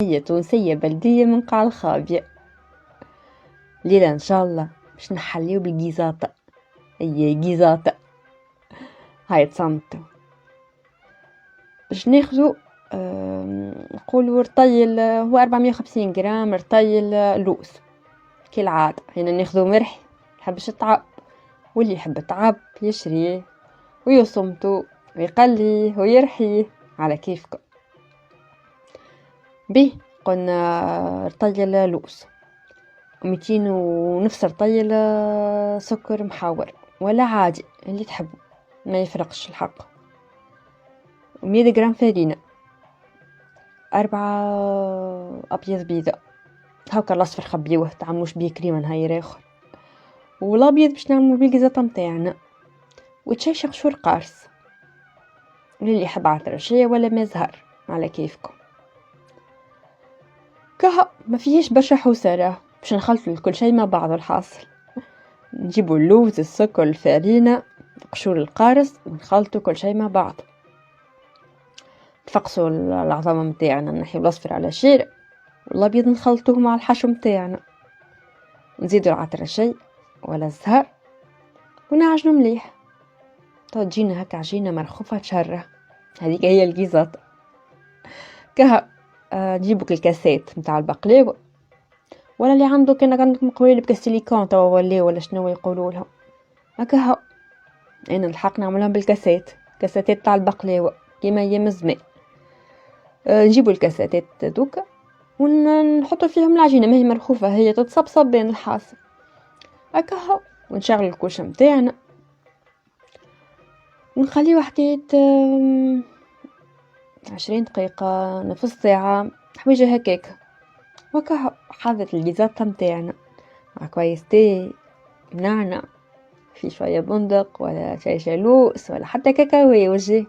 هي تونسية بلدية من قاع الخابية. ليلة إن شاء الله باش نحليو بالجيزاطة. هي جيزاطة. هاي تصمتوا باش ناخذوا نقولوا رطيل، هو 450 جرام رطيل لوز كالعادة. هنا ناخذوا مرح يحبش تعب، واللي يحب تعب يشريه ويصمتوا ويقليه ويرحيه على كيفكم. به قلنا رطيل لوز، 200 ونفس رطيل سكر محور ولا عادي اللي تحبوا، ما يفرقش الحق. 100 جرام فرينة، 4 أبيض بيضاء، هاكا الأصفر خبيوه تعملوش بيه كريمة نهاير آخر، والأبيض باش نعملو بيه الجزاطة متاعنا. وتشي قشور قارص اللي يحب عطرشية ولا ما زهر على كيفكم. كها ما فيهش برشا حوسة، باش نخلطوا كل شيء مع بعض. الحاصل نجيبوا اللوز، السكر، الفرينة، قشور القارص، ونخلطوا كل شيء مع بعض. نفقسوا العظام متاعنا، نحيو الأصفر على شيء والأبيض نخلطوه مع الحشو متاعنا، نزيدوا العطر شيء ولا الزهر ونعجنوا مليح. تجينا هكا عجينة مرخوفة تشره. هذيك هي الجيزاطة. كها نجيبوا الكاسات متاع البقلاوة، ولا اللي عنده كان عندك مقويل بكاستيليكون توا ولا شنو يقولوا لها هكا. انا نلحق نعملها بالكاسات، كاساتات تاع البقلاوة كيما ايام زمان. نجيبوا الكاساتات دوكا ونحطوا فيهم العجينة، ما هي مرخوفة، هي تتصبصب بين الحاصل هكا. ونشغل الكوش متاعنا ونخليه حكاية 20 دقيقة نص ساعة حويجة هكاك. وكا حضرت الجيزاطة متاعنا مع كويس تي نعنع، في شوية بندق ولا شاي شالوس ولا حتى كاكاوي وجه.